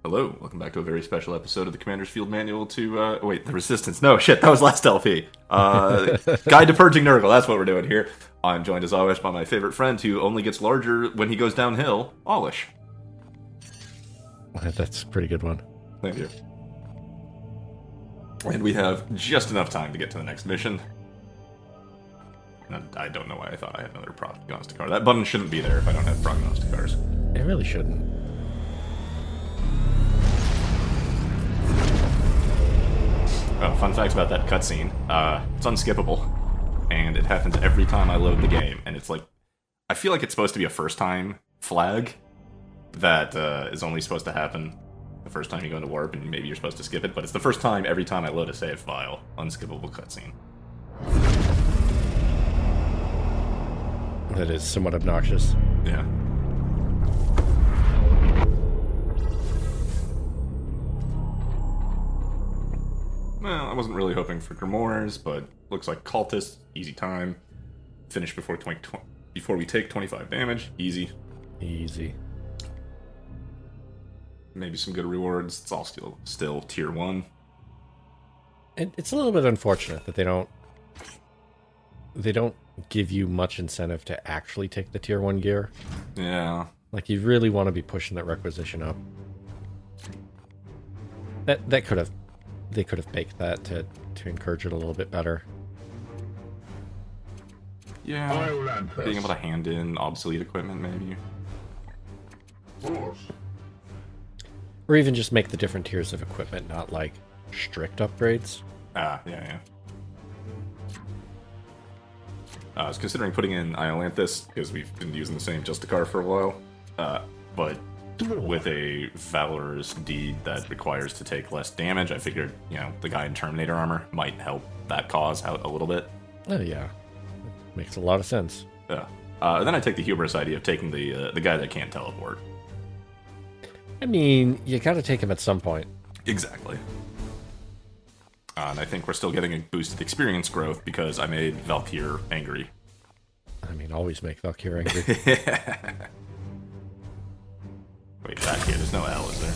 Hello, welcome back to a very special episode of the Commander's Field Manual to, wait, the Resistance. No, shit, that was last LP. Guide to Purging Nurgle, that's what we're doing here. I'm joined as always by my favorite friend who only gets larger when he goes downhill, Alish. That's a pretty good one. Thank you. And we have just enough time to get to the next mission. And I don't know why I thought I had another prognosticar. That button shouldn't be there if I don't have prognosticars. It really shouldn't. Oh, fun facts about that cutscene. It's unskippable. And it happens every time I load the game. And it's like, I feel like it's supposed to be a first time flag that is only supposed to happen the first time you go into warp, and maybe you're supposed to skip it, but it's the first time every time I load a save file. Unskippable cutscene. That is somewhat obnoxious. Yeah. Well, I wasn't really hoping for Grimoires, but looks like Cultists, easy time. Finish before before we take 25 damage, easy. Easy. Maybe some good rewards. It's all still tier 1. It's a little bit unfortunate that they don't give you much incentive to actually take the tier 1 gear. Yeah. Like, you really want to be pushing that requisition up. They could have baked that to encourage it a little bit better. Yeah. Being able to hand in obsolete equipment, maybe. Or even just make the different tiers of equipment not like strict upgrades. Ah, yeah. I was considering putting in Iolanthus, because we've been using the same Justicar for a while. But with a Valorous deed that requires to take less damage, I figured, the guy in Terminator armor might help that cause out a little bit. Oh, yeah. Makes a lot of sense. Yeah. Then I take the hubris idea of taking the guy that can't teleport. I mean, you gotta take him at some point. Exactly. And I think we're still getting a boosted experience growth because I made Valkyr angry. I mean, always make Valkyr angry. Wait, Valkyr, there's no L, is there?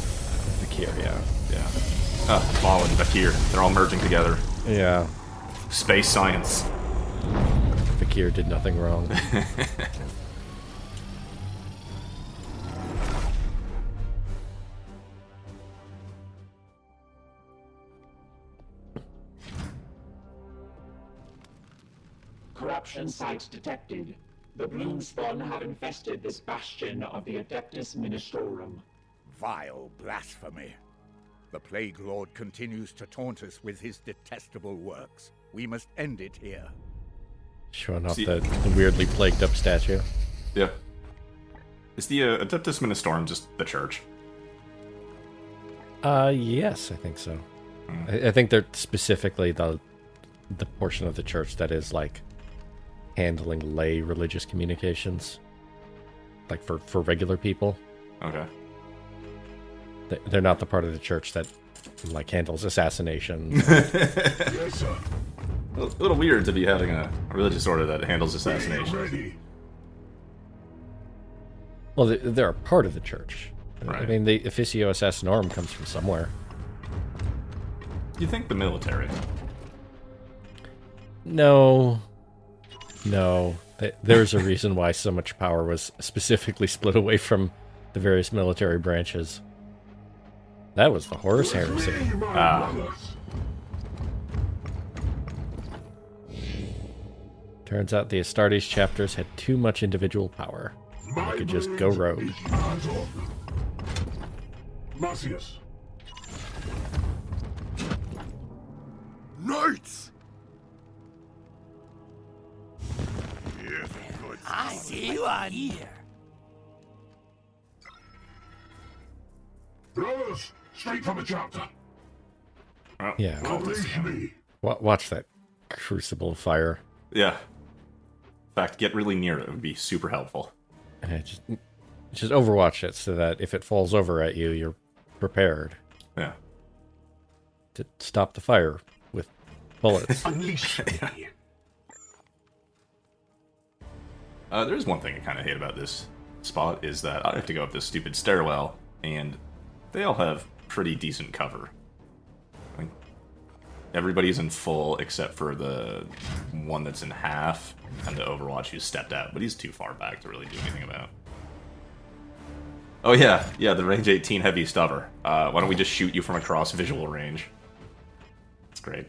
Valkyr, yeah. Yeah. Ball and Valkyr, they're all merging together. Yeah. Space science. Valkyr did nothing wrong. Corruption site detected. The blue spawn have infested this bastion of the Adeptus Ministorum. Vile blasphemy. The Plague Lord continues to taunt us with his detestable works. We must end it here. Showing off the weirdly plagued up statue. Yeah. Is the Adeptus Ministorum just the church? Yes, I think so. I think they're specifically the portion of the church that is like handling lay religious communications, like for regular people. Okay. They're not the part of the church that like handles assassinations. Yes, sir. A little weird to be having a religious order that handles assassinations. Ready. Well, they're a part of the church. Right. I mean, the Officio Assassinorum comes from somewhere. You think the military? No. There's a reason why so much power was specifically split away from the various military branches. That was the Horus Heresy. Turns out the Astartes chapters had too much individual power. They could just go rogue. Marcius. Knights! Yes, good. I see one here. Brothers, straight from the chapter. Well, Yeah. Release me. Watch that crucible of fire. Yeah. In fact, get really near it. It would be super helpful. And just overwatch it so that if it falls over at you, you're prepared Yeah. to stop the fire with bullets. Unleash me. There's one thing I kind of hate about this spot is that I have to go up this stupid stairwell, and They all have pretty decent cover. I think everybody's in full except for the one that's in half, and the Overwatch who's stepped out, but he's too far back to really do anything about. Oh yeah, the range 18 heavy stubber. Why don't we just shoot you from across visual range? That's great.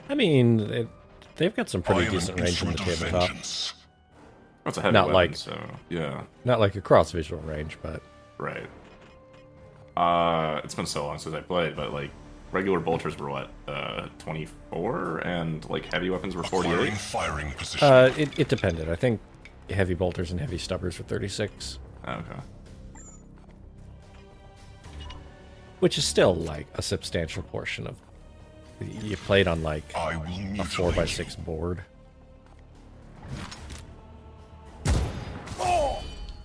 I mean, they've got some pretty decent range in the tabletop. That's a heavy Not weapon, like- so yeah. Not like across visual range, but Right. It's been so long since I played, but like regular bolters were what, 24, and like heavy weapons were 48. Firing position. it depended. I think heavy bolters and heavy stubbers were 36, Okay. which is still like a substantial portion of. You played on like I will a mutilate 4x6 board.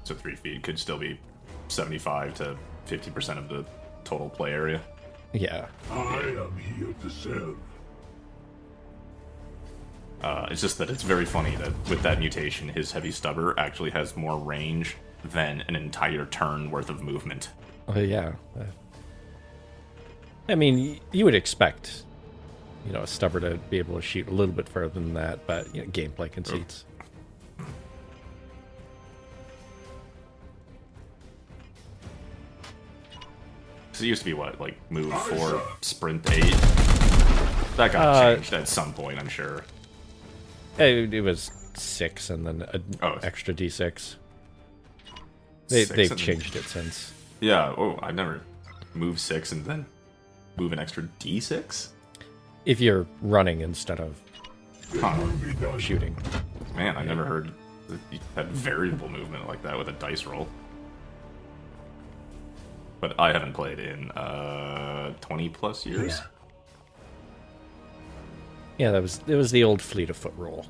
So 3 feet could still be 75 to 50% of the total play area. Yeah, I am here to serve. It's just that it's very funny that with that mutation, his heavy stubber actually has more range than an entire turn worth of movement. yeah. I mean, you would expect, a stubber to be able to shoot a little bit further than that, but gameplay conceits. So it used to be what, like move 4, sprint 8? That got changed at some point, I'm sure. It was 6 and then an extra d6. They've 6 and- changed it since. Yeah, oh, I've never moved 6 and then move an extra d6? If you're running instead of Huh. shooting. Man, I never heard that you had variable movement like that with a dice roll. But I haven't played in 20 plus years. Yeah, it was the old fleet of foot rule.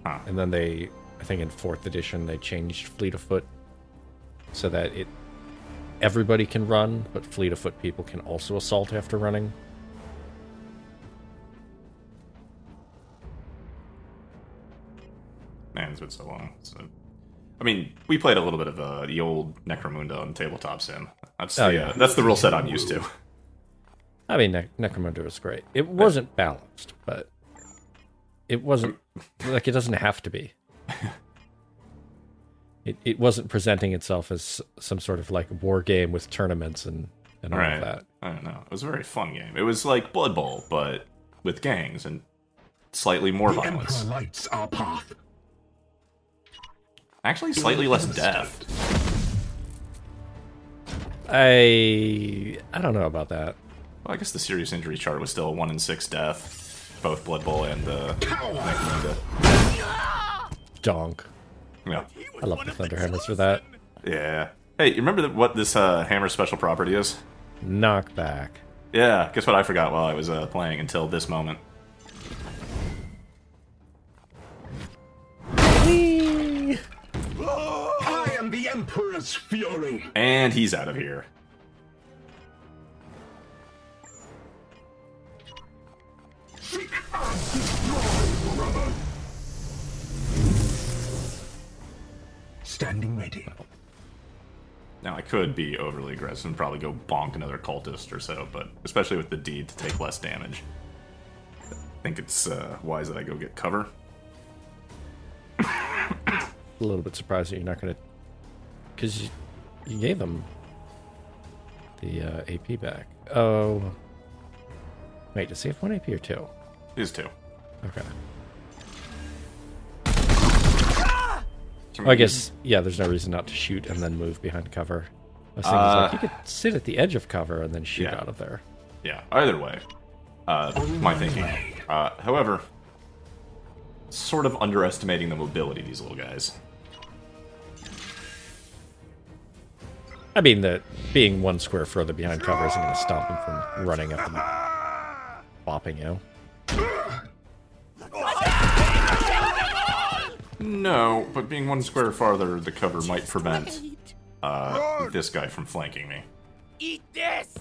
Huh. And then I think in 4th edition, they changed fleet of foot so that everybody can run, but fleet of foot people can also assault after running. Man, it's been so long. So, I mean, we played a little bit of the old Necromunda on Tabletop Sim. That's that's the rule set I'm used to. I mean, Necromunda was great. It wasn't balanced, but it wasn't like it doesn't have to be. It wasn't presenting itself as some sort of like war game with tournaments and all Right. of that. I don't know. It was a very fun game. It was like Blood Bowl, but with gangs and slightly more The violence. Emperor lights our path. Actually, slightly less death. I don't know about that. Well, I guess the serious injury chart was still a 1 in 6 death, both Blood Bowl and Necromunda. Donk. Yeah. I love the Thunderhammers for that. Yeah. Hey, you remember what this hammer special property is? Knockback. Yeah, guess what I forgot while I was playing until this moment. I am the Emperor's fury. And he's out of here. Seek and destroy, brother. Standing ready. Now, I could be overly aggressive and probably go bonk another cultist or so, but especially with the deed to take less damage. I think it's wise that I go get cover. A little bit surprised that you're not going to... Because you gave them the AP back. Oh. Wait, does he have 1 AP or 2? Is 2. Okay. Well, I guess, yeah, there's no reason not to shoot and then move behind cover. I was thinking, like, you could sit at the edge of cover and then shoot Yeah. out of there. Yeah, either way. My thinking. However, sort of underestimating the mobility of these little guys. I mean, that being 1 square further behind cover isn't going to stop him from running up and bopping you. No, but being 1 square farther, the cover might prevent this guy from flanking me. Eat this!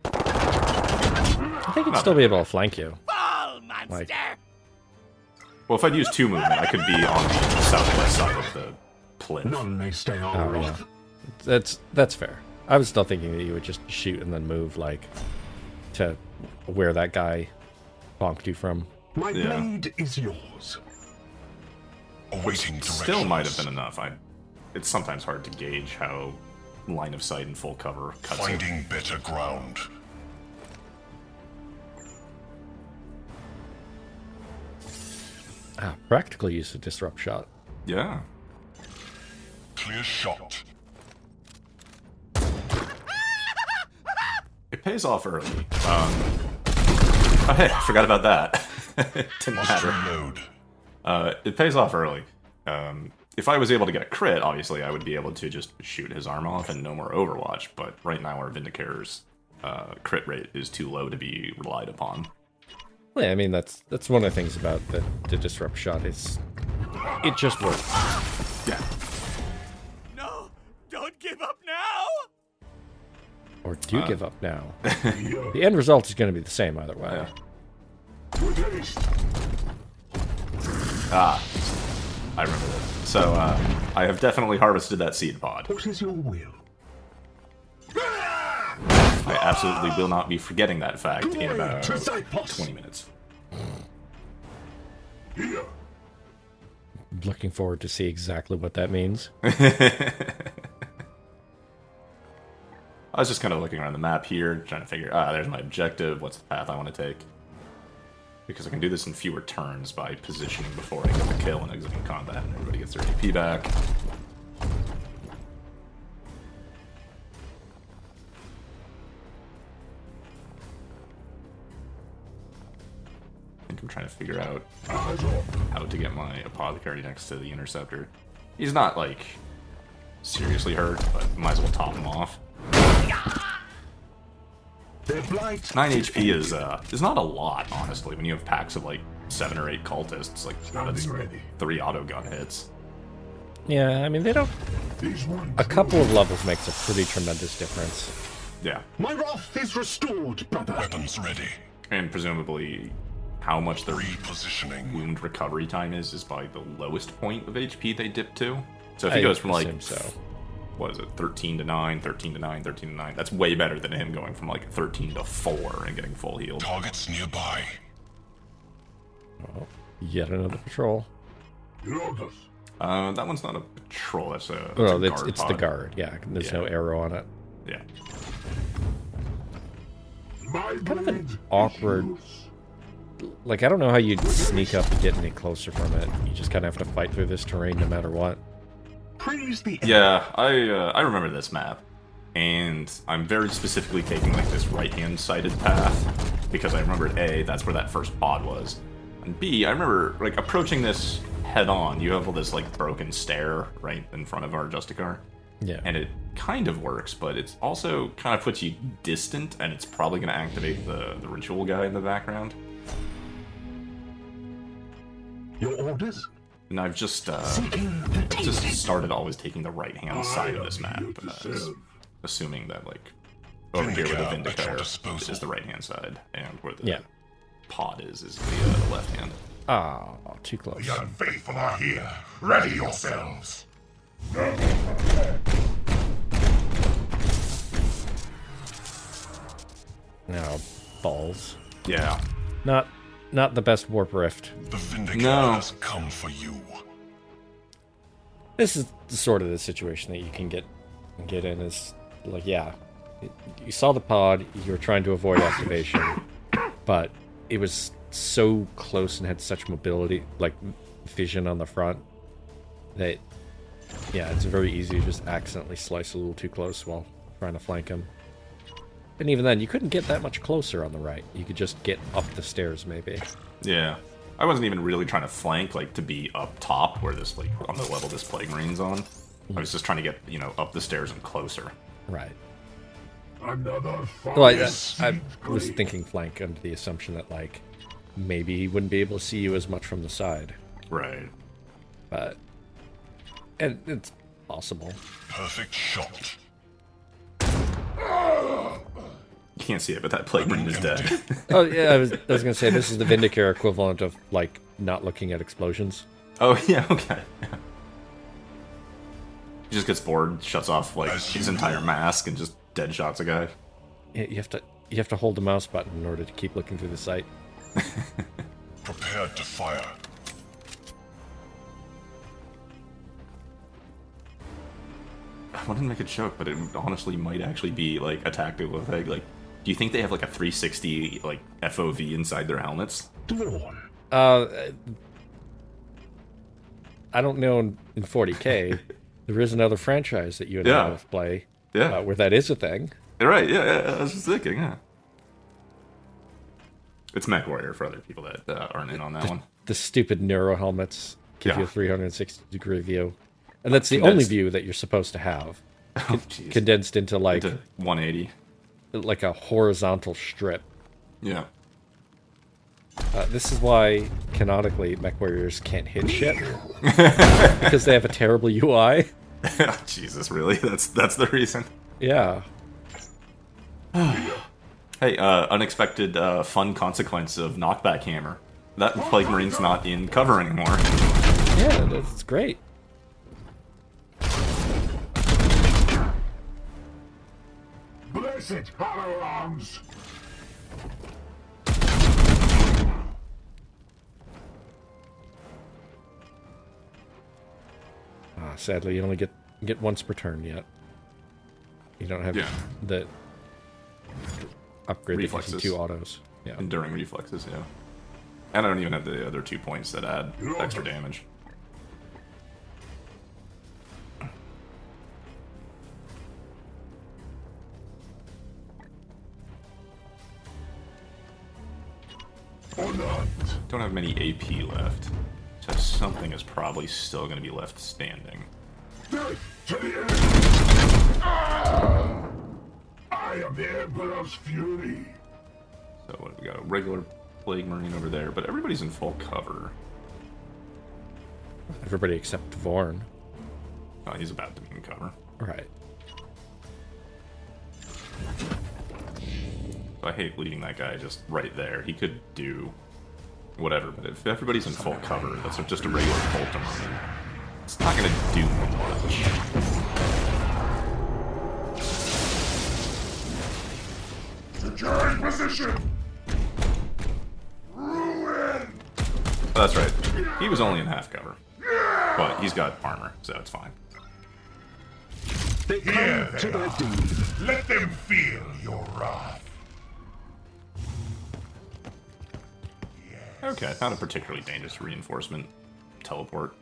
I think he'd still be able to flank you. Fall, monster! Like- Well, if I'd use 2 movement, I could be on the southwest side of the plinth. None may stay our Oh, yeah. wrath. That's fair. I was still thinking that you would just shoot and then move, like, to where that guy bonked you from. My Yeah. blade is yours. Awaiting Still might have directions. been enough. It's sometimes hard to gauge how line of sight and full cover cuts it. Finding better ground. Practical use of disrupt shot. Yeah. Clear shot. It pays off early. Oh, hey, I forgot about that. It didn't Must matter. reload. It pays off early. If I was able to get a crit, obviously I would be able to just shoot his arm off and no more Overwatch, but right now our Vindicator's crit rate is too low to be relied upon. Yeah, I mean, that's one of the things about the disrupt shot is it just works. Yeah. No! Don't give up now! Or do give up now. The end result is going to be the same either way. With haste. I remember that. So, I have definitely harvested that seed pod. What is your will? I absolutely will not be forgetting that fact in about To Zypos. 20 minutes. Here. Looking forward to see exactly what that means. I was just kind of looking around the map here, trying to figure, there's my objective, what's the path I want to take. Because I can do this in fewer turns by positioning before I get the kill and exiting combat, and everybody gets their AP back. I think I'm trying to figure out how to get my Apothecary next to the Interceptor. He's not, like, seriously hurt, but might as well top him off. Their blight. 9 HP is not a lot, honestly, when you have packs of like 7 or 8 cultists. Like, that's Standing ready. 3 autogun hits. Yeah, I mean, they don't... These ones. A couple of levels makes a pretty tremendous difference. Yeah. My wrath is restored, brother. Weapons ready. And presumably, how much their Repositioning. wound recovery time is by the lowest point of HP they dip to. So if I he goes from like, assume so. what is it, 13 to 9, 13 to 9, 13 to 9, that's way better than him going from like 13 to 4 and getting full healed. Targets nearby. Oh, yet another patrol. Lotus. That one's not a patrol, that's a Well, guard it's the pod. guard. Yeah, there's no Yeah. arrow on it. Yeah. My Kind of an blade is awkward- yours. Like, I don't know how you'd sneak up and get any closer from it. You just kind of have to fight through this terrain no matter what. Praise the Yeah, I remember this map, and I'm very specifically taking like this right-hand sided path because I remembered A, that's where that first pod was, and B, I remember like approaching this head on. You have all this like broken stair right in front of our Justicar, Yeah. and it kind of works, but it's also kind of puts you distant, and it's probably going to activate the ritual guy in the background. Your orders? And I've just Seeking the just tainted. started always taking the right-hand side of this map, here to serve. assuming that like over here where the Vindicator at your Vindicator disposal. is the right-hand side, and where the Yeah. pod is the left hand. Ah, too close. The unfaithful are here. Ready yourselves. Now, balls. Yeah, Not the best warp rift. The Vindicator No. has come for you. This is sort of the situation that you can get in is like, yeah, you saw the pod, you were trying to avoid activation, but it was so close and had such mobility, like vision on the front, that yeah, it's very easy to just accidentally slice a little too close while trying to flank him. And even then, you couldn't get that much closer on the right. You could just get up the stairs, maybe. yeah. I wasn't even really trying to flank, like to be up top where this like on the level this plague rain's on. I was just trying to get up the stairs and closer. Right. Another fire. Well, I was thinking flank under the assumption that, like, maybe he wouldn't be able to see you as much from the side. Right. But... And it's possible. Perfect shot. You can't see it, but that plague rain is dead. Oh, yeah, I was going to say, this is the Vindicator equivalent of, like, not looking at explosions. Oh yeah, okay. He just gets bored, shuts off like As his you entire will. mask, and just dead shots a guy. You have to hold the mouse button in order to keep looking through the sight. Prepared to fire. I wanted to make a joke, but it honestly might actually be like a tactical thing. Like, do you think they have like a 360 like FOV inside their helmets? I don't know in 40k. There is another franchise that you and I Yeah. both play Yeah, where that is a thing. you're right. Yeah, I was just thinking. Yeah, it's Mech Warrior for other people that aren't in on that one. The stupid neuro helmets give Yeah. you a 360-degree view. And that's the Condensed. only view that you're supposed to have. Oh, jeez. Condensed into like Into 180. like a horizontal strip. Yeah. This is why, canonically, mech warriors can't hit shit. Because they have a terrible UI. Jesus, really? That's the reason. Yeah. Hey, unexpected fun consequence of knockback hammer. That Plague Marine's not in cover anymore. Yeah, that's great. Blessed Harrowlands! Sadly, you only get once per turn yet. You don't have Yeah. the upgrade that gives you Reflexes. 2 autos. Yeah. Enduring reflexes, yeah. And I don't even have the other 2 points that add extra damage. Or not. Don't have many AP left. So something is probably still going to be left standing. Death to the enemy! I am the Emperor's fury. So what, we got a regular Plague Marine over there, but everybody's in full cover. Everybody except Vorn. Oh, he's about to be in cover. Right. So I hate leaving that guy just right there. He could do whatever, but if everybody's in full cover, that's just a regular Bolton Marine. It's not going to do much. Securing position! Ruin! Oh, that's right. He was only in half cover. But he's got armor, so it's fine. They come to their doom. Let them feel your wrath. Okay, not a particularly dangerous reinforcement. Teleport.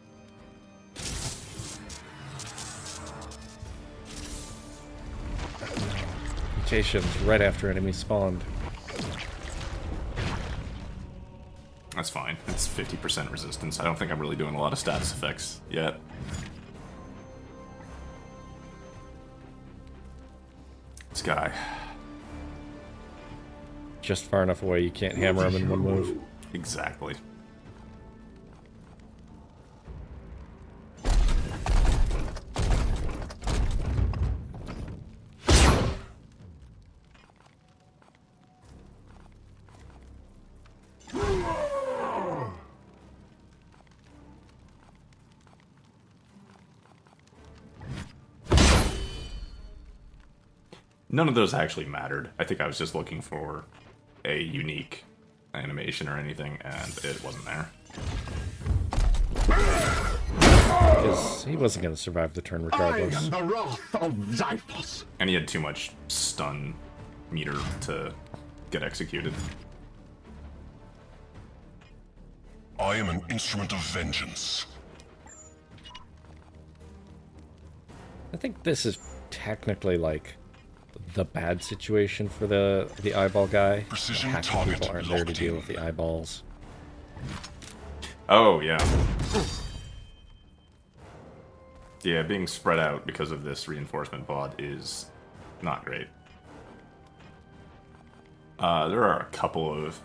Mutations right after enemy spawned. That's fine. It's 50% resistance. I don't think I'm really doing a lot of status effects yet. This guy. Just far enough away you can't hammer him in one move. Exactly. None of those actually mattered. I think I was just looking for a unique animation or anything, and it wasn't there. Because he wasn't going to survive the turn regardless. the wrath of Zyphos. And he had too much stun meter to get executed. I am an instrument of vengeance. I think this is technically like the bad situation for the eyeball guy. Precision Half the target people aren't there to locked deal in. with the eyeballs. Oh, yeah. Yeah, being spread out because of this reinforcement bod is not great. There are a couple of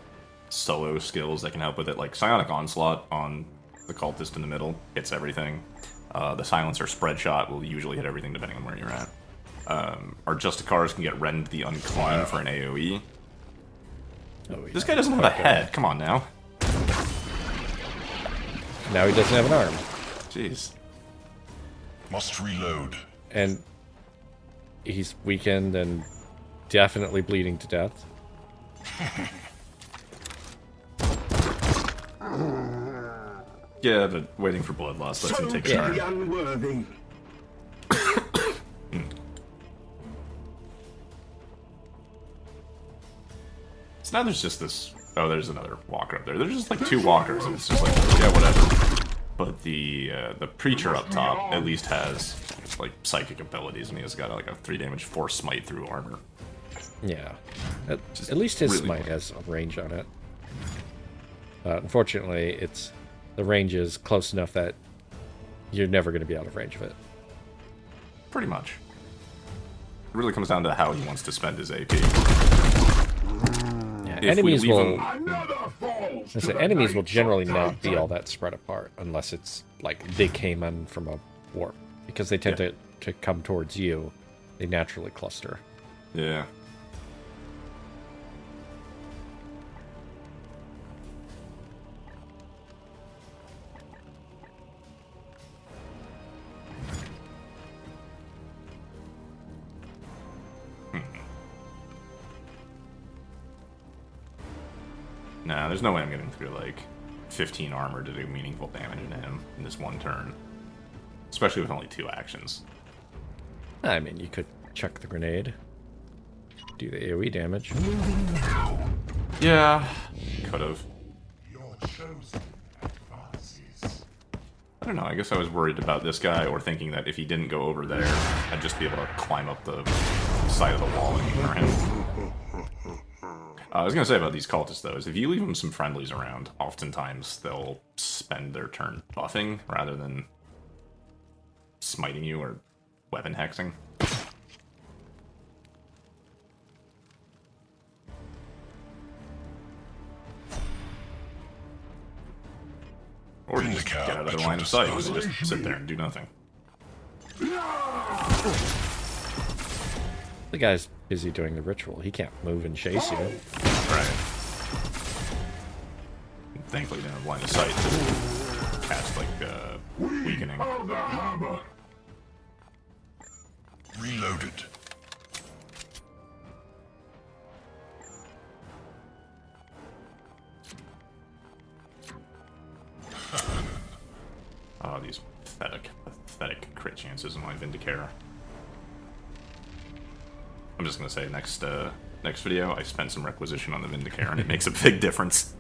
solo skills that can help with it, like Psionic Onslaught on the cultist in the middle hits everything. The Silencer Spread Shot will usually hit everything depending on where you're at. Our Justicars can get Rend the Unclean for an AoE. Oh, This guy doesn't have a head, come on now. Now he doesn't have an arm. Jeez. Must reload. And he's weakened and definitely bleeding to death. Yeah, but waiting for blood loss lets him take a turn. unworthy. So now there's just this... Oh, there's another walker up there. There's just like 2 walkers, and it's just like, yeah, whatever. But the preacher up top at least has like psychic abilities, and he has got like a 3 damage force smite through armor. Yeah. At least his really smite has a range on it. Unfortunately, the range is close enough that you're never going to be out of range of it. Pretty much. It really comes down to how he wants to spend his AP. Yeah, If we leave him... enemies will generally not be all that spread apart unless it's like they came in from a warp. Because they tend to come towards you, they naturally cluster. Yeah. Nah, there's no way I'm getting through like 15 armor to do meaningful damage to him in this one turn. Especially with only 2 actions. I mean, you could chuck the grenade, do the AoE damage. Yeah, could've. Your chosen advances. I don't know, I guess I was worried about this guy, or thinking that if he didn't go over there, I'd just be able to climb up the side of the wall and ignore him. I was gonna say about these cultists, though, is if you leave them some friendlies around, oftentimes they'll spend their turn buffing rather than smiting you or weapon hexing. Or you just get out of their line of sight and just sit there and do nothing. The guy's busy doing the ritual. He can't move and chase you. Right. Thankfully, they don't have line of sight to cast, like, weakening. Reloaded. Oh, these pathetic crit chances in my Vindicare. I'm just gonna say, next video, I spent some requisition on the Vindicare, and it makes a big difference.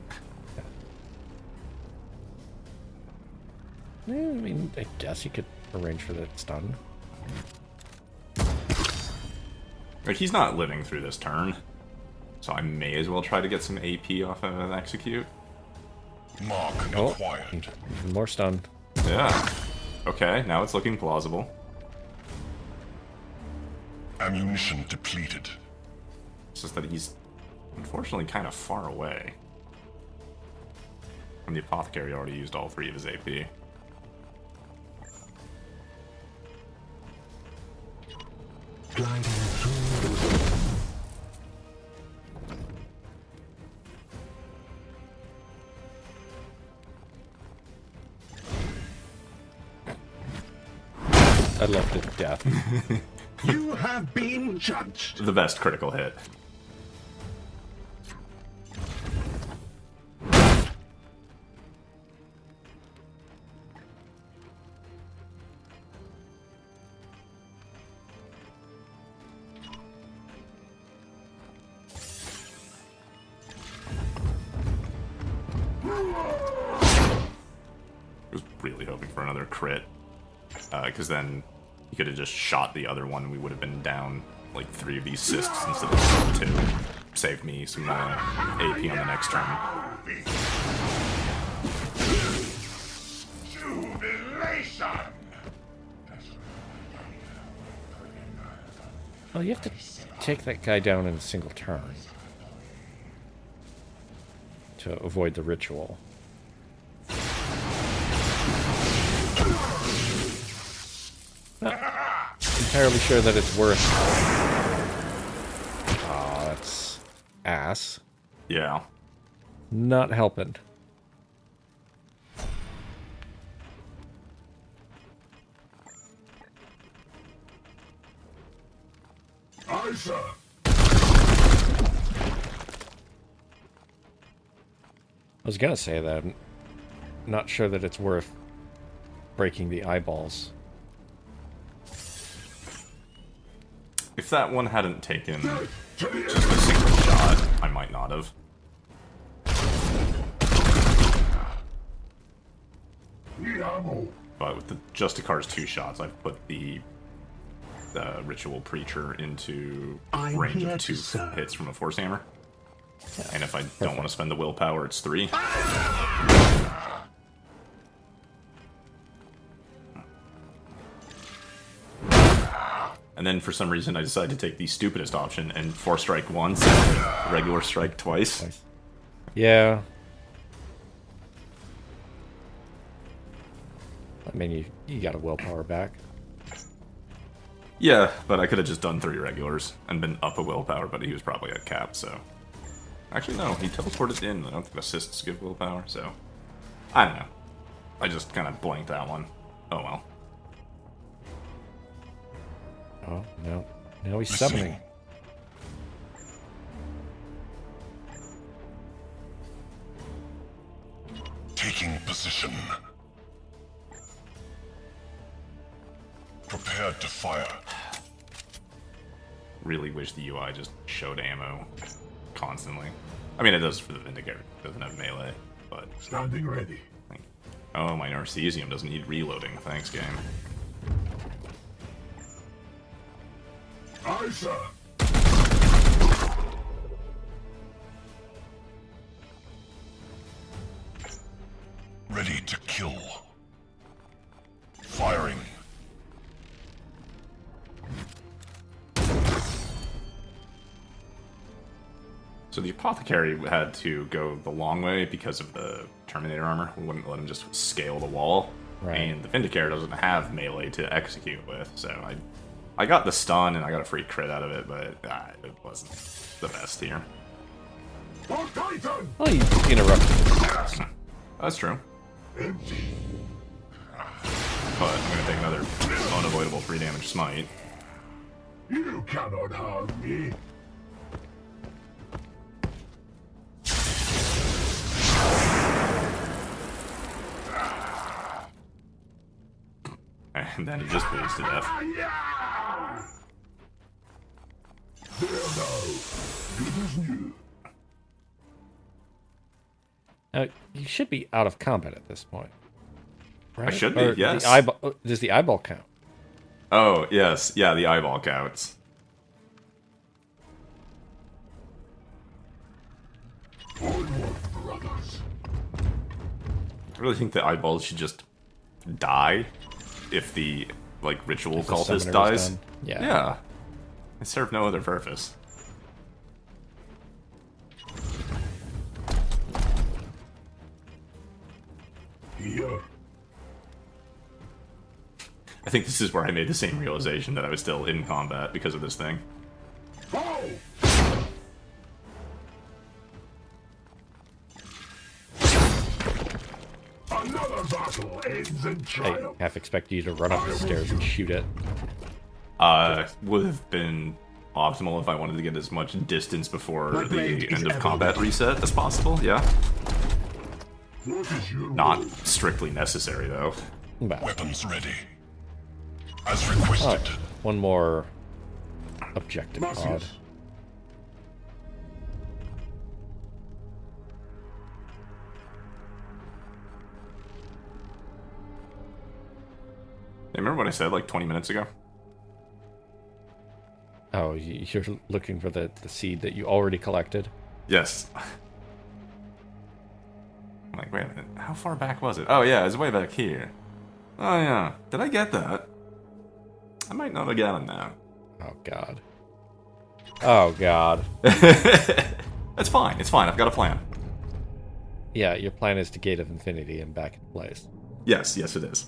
Yeah, I mean, I guess you could arrange for that stun. Like, he's not living through this turn, so I may as well try to get some AP off of an execute. Mark Oh, acquired. even more stun. Yeah. Okay, now it's looking plausible. Ammunition depleted. It's just that he's unfortunately kind of far away. And the apothecary already used all 3 of his AP. Gliding through. I loved it to death. You have been judged. The best critical hit. I was really hoping for another crit, because then he could have just shot the other one. We would have been down like 3 of these cysts instead of 2. Saved me some AP on the next turn. Jubilation. Well, you have to take that guy down in a single turn to avoid the ritual. Not entirely sure that it's worth. Oh, that's ass. Yeah. Not helping. Aye, sir. I was gonna say that. I'm not sure that it's worth breaking the eyeballs. If that one hadn't taken just a single shot, I might not have. Need ammo. But with the Justicar's 2 shots, I've put the Ritual Preacher into range of 2 hits from a Force Hammer. And if I don't want to spend the willpower, it's 3. And then for some reason I decided to take the stupidest option and Force Strike once and regular strike twice. Yeah. I mean, you got a willpower back. Yeah, but I could have just done 3 regulars and been up a willpower, but he was probably at cap, so... Actually, no, he teleported in. I don't think assists give willpower, so... I don't know. I just kind of blanked that one. Oh well. Oh, no. Now he's Listening. summoning. Taking position. Prepared to fire. Really wish the UI just showed ammo constantly. I mean, it does for the Vindicator. It doesn't have melee, but... Standing ready. Oh, my Narcesium doesn't need reloading. Thanks, game. Aye, sir. Ready to kill. Firing. So the Apothecary had to go the long way because of the Terminator armor. We wouldn't let him just scale the wall. Right. And the Vindicator doesn't have melee to execute with, so I got the stun and I got a free crit out of it, but it wasn't the best here. For Titan! Well, you interrupted. That's true. Empty. But I'm gonna take another unavoidable 3 damage smite. You cannot harm me. And then he just bleeds to death. Yeah! There now. Good as new. You should be out of combat at this point. Right? I should be, Or yes. The eyeball, does the eyeball count? Oh, yes. Yeah, the eyeball counts. Onward, brothers. I really think the eyeballs should just die if the, like, ritual If the cultist summoner is dies. done. Yeah. Yeah. They serve no other purpose. Here. I think this is where I made the same realization that I was still in combat because of this thing. Oh! Another battle ends in I triumph. half expect you to run up the stairs and shoot it. Would have been optimal if I wanted to get as much distance before My the blade is end of ever combat ready. reset as possible, yeah. What is your Not will? strictly necessary, though. Well, Weapons ready. As requested. one more objective pod. Marcius. Hey, remember what I said like 20 minutes ago? Oh, you're looking for the seed that you already collected? Yes. I'm like, wait a minute, how far back was it? Oh yeah, it's way back here. Oh yeah, did I get that? I might not have gotten that. Oh, God. Oh, God. It's fine, I've got a plan. Yeah, your plan is to Gate of Infinity and back in place. Yes, it is.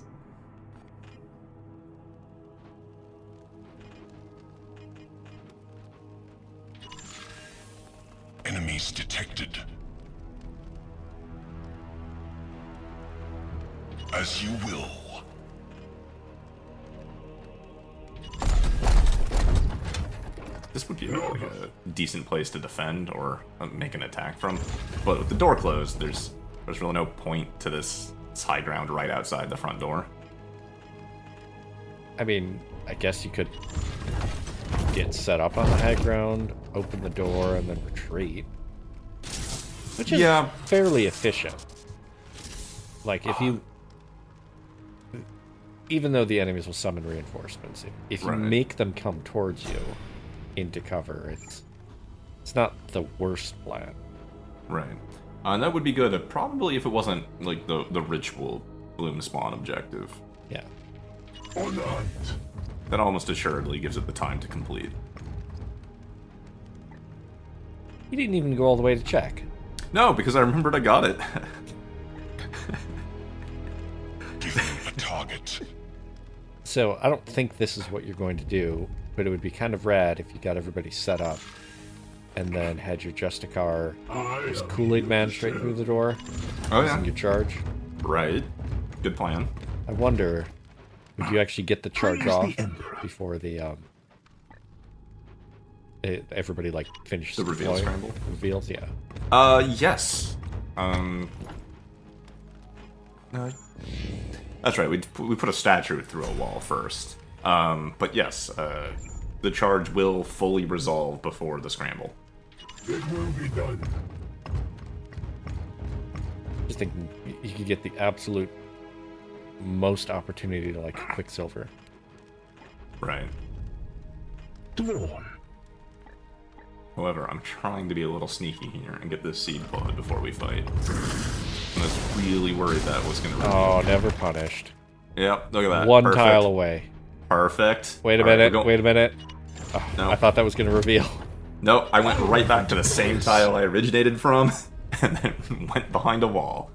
Enemies detected. As you will. this would be like a decent place to defend or make an attack from. But with the door closed, there's really no point to this high ground right outside the front door. I mean, I guess you could get set up on the high ground, open the door, and then retreat. Which is fairly efficient. Like, if you... Even though the enemies will summon reinforcements, if you make them come towards you into cover, it's not the worst plan. Right. And that would be good, probably if it wasn't, like, the ritual bloom spawn objective. Yeah. Or not. That almost assuredly gives it the time to complete. You didn't even go all the way to check. No, because I remembered I got it. Give me a target. So, I don't think this is what you're going to do, but it would be kind of rad if you got everybody set up and then had your Justicar just Kool-Aid Man straight through the door. Oh, yeah. Your charge. Right. Good plan. I wonder, would you actually get the charge off before the, everybody, like, finishes the reveal scramble? Reveals, yeah. Yes. No. That's right, we put a statue through a wall first. But yes, the charge will fully resolve before the scramble. It will be done. Just thinking you could get the absolute most opportunity to, like, Quicksilver. Right. Dwarf. However, I'm trying to be a little sneaky here and get this seed pod before we fight. I was really worried that was going to reveal. Oh, never punished. Yep, look at that. One Perfect. tile away. Perfect. Wait a minute, wait a minute. Oh, No. I thought that was going to reveal. Nope, I went right back to the same tile I originated from, and then went behind a wall.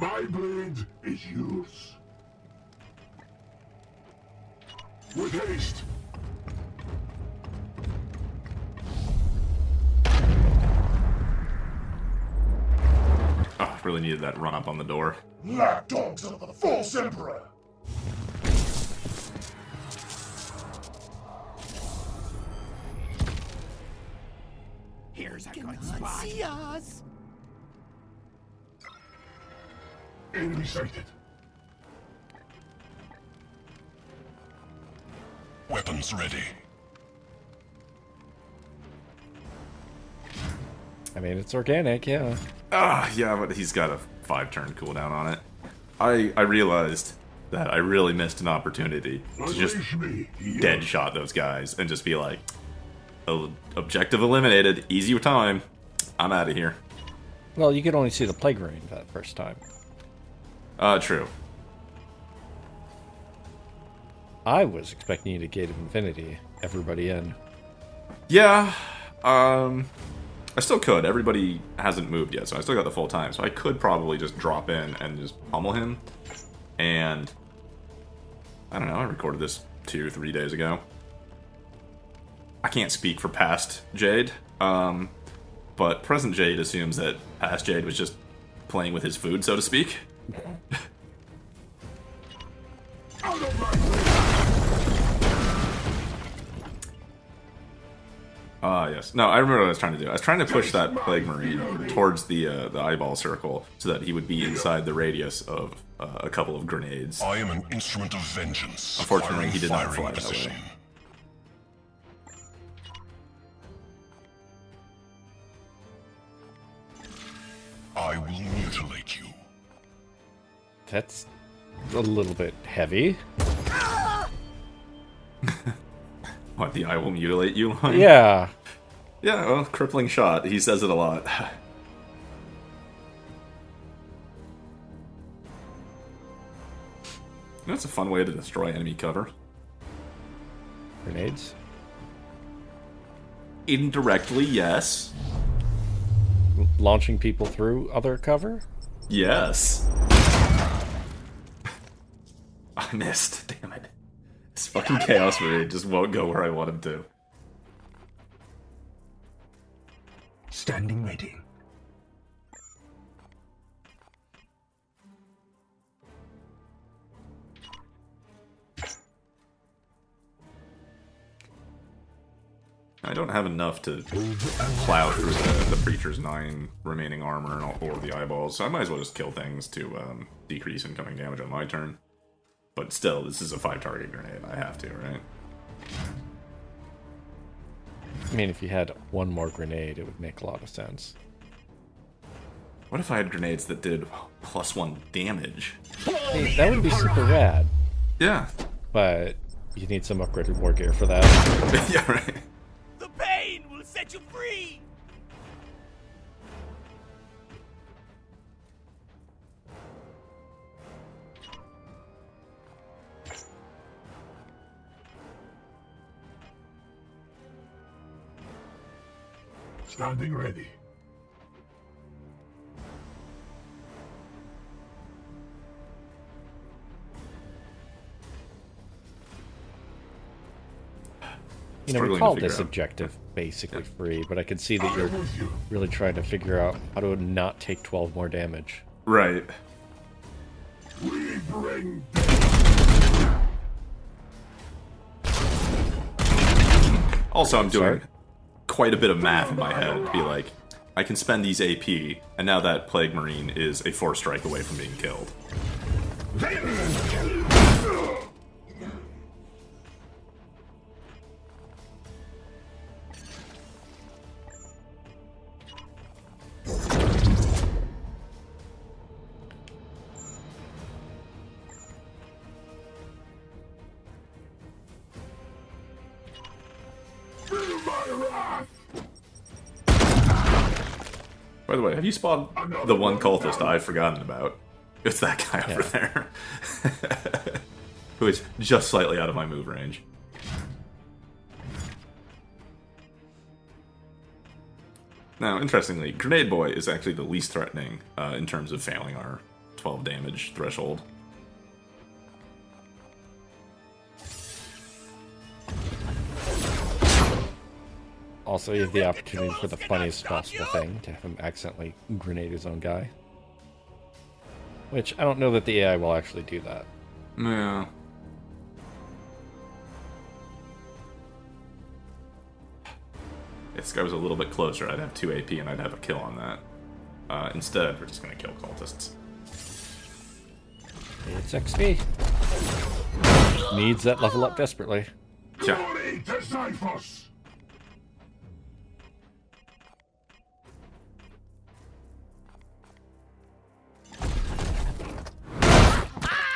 My blade is yours. With haste. Oh, really needed that run up on the door. Lapdogs of the false emperor. Here's a good spot. See us. Enemy sighted. Weapons ready. I mean, it's organic, yeah. Yeah, but he's got a 5-turn cooldown on it. I realized that I really missed an opportunity to just dead shot those guys and just be like, objective eliminated, easy time, I'm out of here. Well, you could only see the Plague Rain that first time. True. I was expecting you to Gate of Infinity, everybody in. Yeah, I still could. Everybody hasn't moved yet, so I still got the full time. So I could probably just drop in and just pummel him. And I don't know, I recorded this 2-3 days ago. I can't speak for past Jade, but present Jade assumes that past Jade was just playing with his food, so to speak. Out of my way. Yes. No, I remember what I was trying to do. I was trying to push that Plague Marine towards the eyeball circle so that he would be inside the radius of a couple of grenades. I am an instrument of vengeance. Unfortunately, he did not Firing fly that position. way. I will mutilate you. That's a little bit heavy. What, the I will mutilate you line? Yeah. Yeah, well, crippling shot. He says it a lot. That's a fun way to destroy enemy cover. Grenades. Indirectly, yes. Launching people through other cover? Yes. I missed. Damn it. This fucking Chaos Marine just won't go where I want him to. Standing ready. I don't have enough to plow through the Preacher's 9 remaining armor or the eyeballs, so I might as well just kill things to decrease incoming damage on my turn. But still, this is a 5-target grenade. I have to, right? I mean, if you had one more grenade, it would make a lot of sense. What if I had grenades that did +1 damage? Hey, that would be super rad. Yeah. But you need some upgraded war gear for that. Yeah, right. The pain will set you free! Standing ready. You know, we Struggling to called figure this out. objective basically free, but I can see that you're really trying to figure out how to not take 12 more damage. Right. We bring Also, I'm doing Sorry? quite a bit of math in my head to be like, I can spend these AP, and now that Plague Marine is a 4-strike away from being killed. By the way, have you spawned the one cultist I've forgotten about? It's that guy over there. Who is just slightly out of my move range. Now, interestingly, Grenade Boy is actually the least threatening in terms of failing our 12 damage threshold. Also, you have the opportunity for the funniest possible thing, to have him accidentally grenade his own guy. Which, I don't know that the AI will actually do that. Yeah. If this guy was a little bit closer, I'd have 2 AP and I'd have a kill on that. Instead, we're just going to kill cultists. It's XP. Needs that level up desperately. Yeah. glory to Xiphos!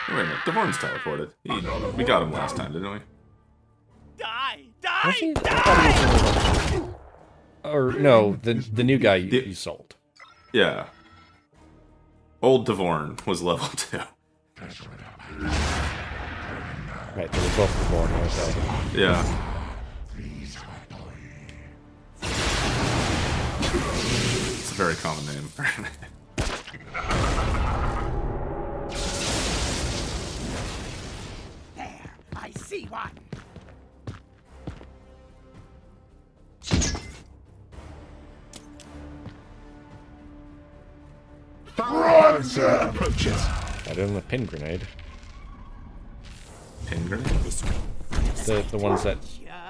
Wait a minute, Devorn's teleported. We got him last time, didn't we? Die! Was Die! he? I Die! thought he was or no, the new guy you sold. Yeah. Old Devorn was level 2. Right, they were both born, weren't they? Yeah. It's a very common name. There, I see one. Approaches. Better than the pin grenade. Pin grenade? The ones that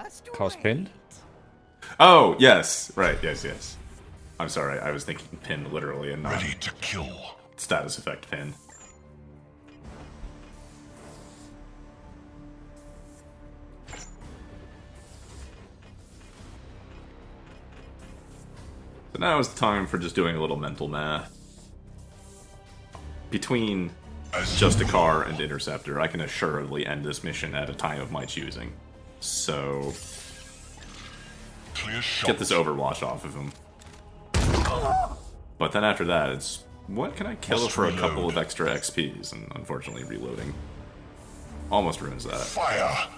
Just cause wait. pinned? Oh, yes. Right, yes. I'm sorry, I was thinking pin literally and not Ready to kill. status effect pin. So now is the time for just doing a little mental math. Between Justicar and Interceptor, I can assuredly end this mission at a time of my choosing. So, Clear shot. get this Overwatch off of him. But then after that, it's what can I kill Must for a couple reload. of extra XPs? And unfortunately, reloading almost ruins that. Fire!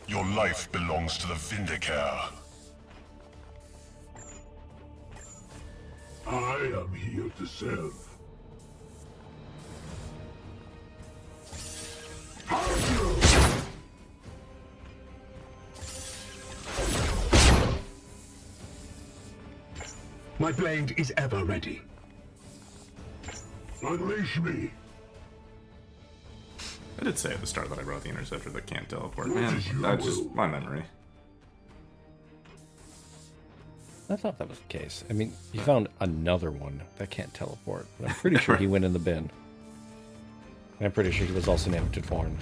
Your life belongs to the Vindicare. I am here to serve. My blade is ever ready. Unleash me. I did say at the start that I wrote the interceptor that can't teleport. Man, that's just my memory. I thought that was the case. I mean, you found another one that can't teleport. But I'm pretty sure he went in the bin. And I'm pretty sure he was also named Tadvorn.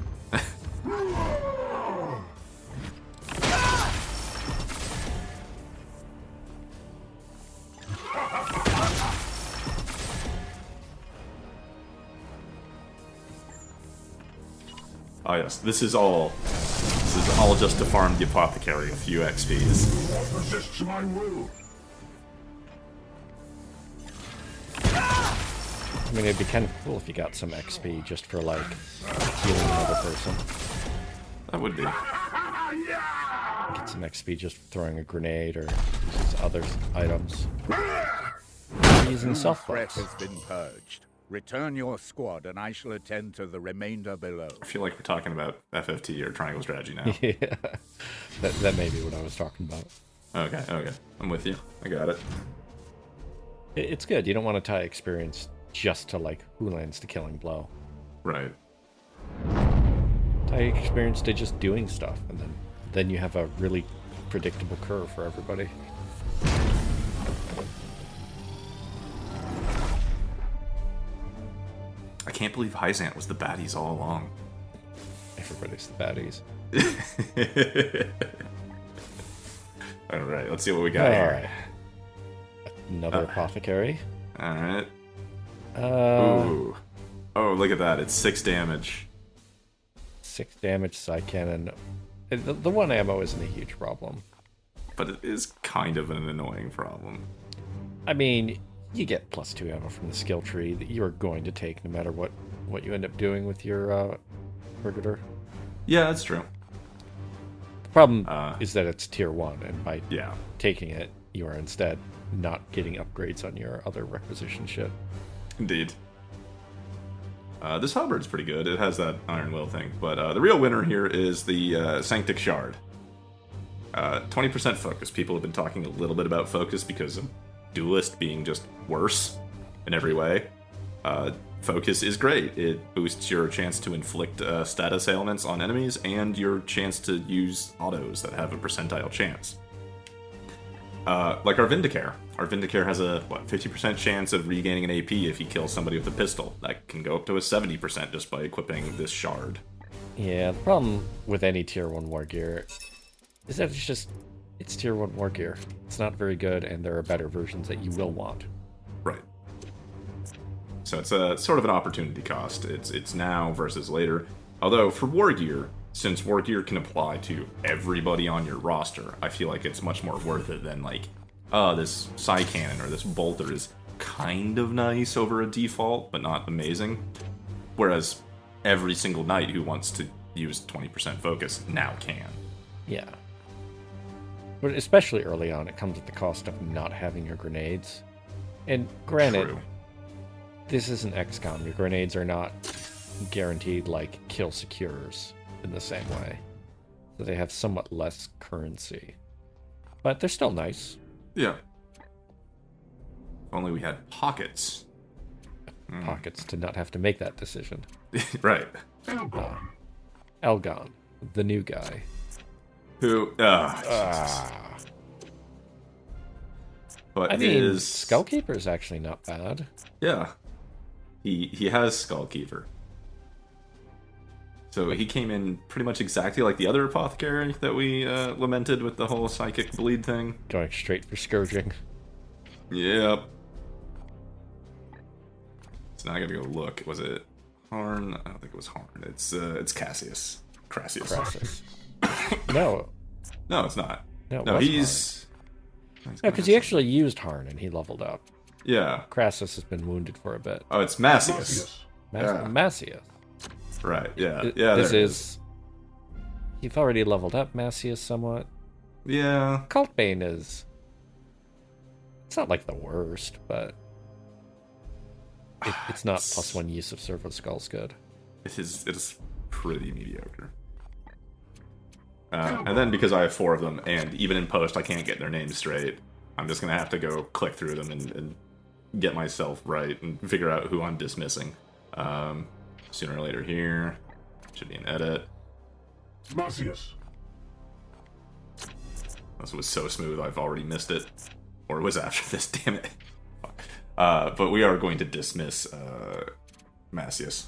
Oh yes, this is all just to farm the apothecary a few XPs. What resists my will? I mean, it'd be kind of cool if you got some XP just for, like, healing another person. That would be. Get some XP just throwing a grenade or using other items. Using Threat self-buffs. has been purged. Return your squad, and I shall attend to the remainder below. I feel like we're talking about FFT or triangle strategy now. Yeah, that may be what I was talking about. Okay, I'm with you. I got it. It's good. You don't want to tie experience just to, like, who lands the killing blow. Right. Tie experience to just doing stuff, and then you have a really predictable curve for everybody. I can't believe Hyzant was the baddies all along. Everybody's the baddies. Alright, let's see what we got here. Another apothecary. Alright. Ooh. Oh, look at that. It's 6 damage. 6 damage side cannon. The one ammo isn't a huge problem. But it is kind of an annoying problem. I mean, you get +2 ammo from the skill tree that you're going to take no matter what you end up doing with your Brigader. Yeah, that's true. The problem is that it's tier 1, and by Yeah. taking it, you are instead not getting upgrades on your other requisition shit. Indeed. This halberd's pretty good. It has that Iron Will thing. But the real winner here is the Sanctic Shard. 20% focus. People have been talking a little bit about focus because of Duelist being just worse in every way. Focus is great. It boosts your chance to inflict status ailments on enemies and your chance to use autos that have a percentile chance. Like our Vindicare. Our Vindicare has a, 50% chance of regaining an AP if he kills somebody with a pistol. That can go up to a 70% just by equipping this shard. Yeah, the problem with any tier 1 war gear is that it's tier 1 war gear. It's not very good, and there are better versions that you will want. Right. So it's a sort of an opportunity cost. It's now versus later. Although for war gear, since war gear can apply to everybody on your roster, I feel like it's much more worth it than like, this Psy Cannon or this Bolter is kind of nice over a default, but not amazing. Whereas every single knight who wants to use 20% focus now can. Yeah. But especially early on, it comes at the cost of not having your grenades. And granted, True. this isn't XCOM. Your grenades are not guaranteed like kill secures in the same way. So they have somewhat less currency. But they're still nice. Yeah. If only we had pockets. Pockets to not have to make that decision. Right. Elgon, the new guy. Who? But I mean, is Skullkeeper is actually not bad. Yeah. He has Skullkeeper. So he came in pretty much exactly like the other apothecary that we lamented with the whole psychic bleed thing. Going straight for Scourging. Yep. So now I gotta go look. Was it Harn? I don't think it was Harn. It's Cassius. Crassius. Crassus. No. No, it's not. No, it No, was he's... No, because he actually used Harn and he leveled up. Yeah. Crassus has been wounded for a bit. Oh, it's Massius. Yeah. Massius. Right, yeah. Yeah, This there it is... You've already leveled up Massius somewhat. Yeah. Cultbane is... It's not like the worst, but... It's not +1 use of Servo Skull's good. It is pretty mediocre. And then because I have 4 of them, and even in post I can't get their names straight, I'm just going to have to go click through them and get myself right and figure out who I'm dismissing sooner or later here. Should be an edit. Marcius. This was so smooth, I've already missed it. Or it was after this, damn it. But we are going to dismiss Macius.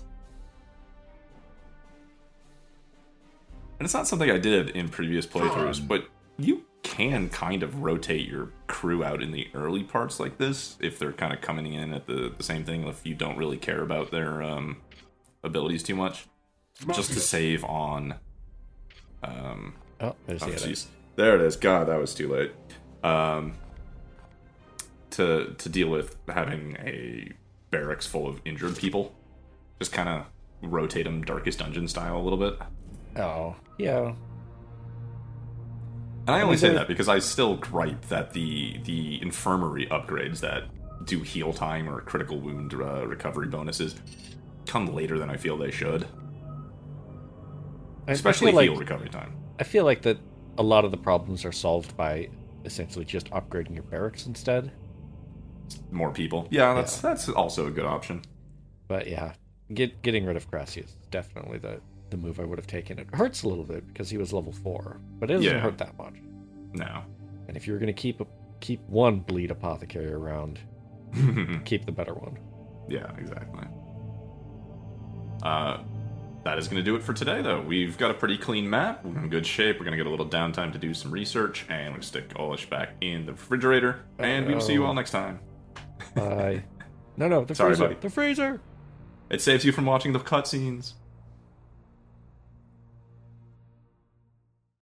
And it's not something I did in previous playthroughs, but you can kind of rotate your crew out in the early parts like this, if they're kind of coming in at the same thing, if you don't really care about their abilities too much. Just to save on... there's the edit. There it is. God, that was too late. To deal with having a barracks full of injured people. Just kind of rotate them Darkest Dungeon style a little bit. Oh, yeah. And I only say that because I still gripe that the infirmary upgrades that do heal time or critical wound recovery bonuses come later than I feel they should. Especially heal recovery time. I feel like that a lot of the problems are solved by essentially just upgrading your barracks instead. More people. Yeah, that's also a good option. But yeah, getting rid of Gracius is definitely the move I would have taken. It hurts a little bit because he was level 4, but it doesn't hurt that much. No. And if you were going to keep one bleed apothecary around, keep the better one. Yeah, exactly. That is going to do it for today, though. We've got a pretty clean map. We're in good shape. We're going to get a little downtime to do some research, and we'll stick Olish back in the refrigerator, and we will see you all next time. Bye. No, the Sorry, freezer. buddy. The freezer! It saves you from watching the cutscenes.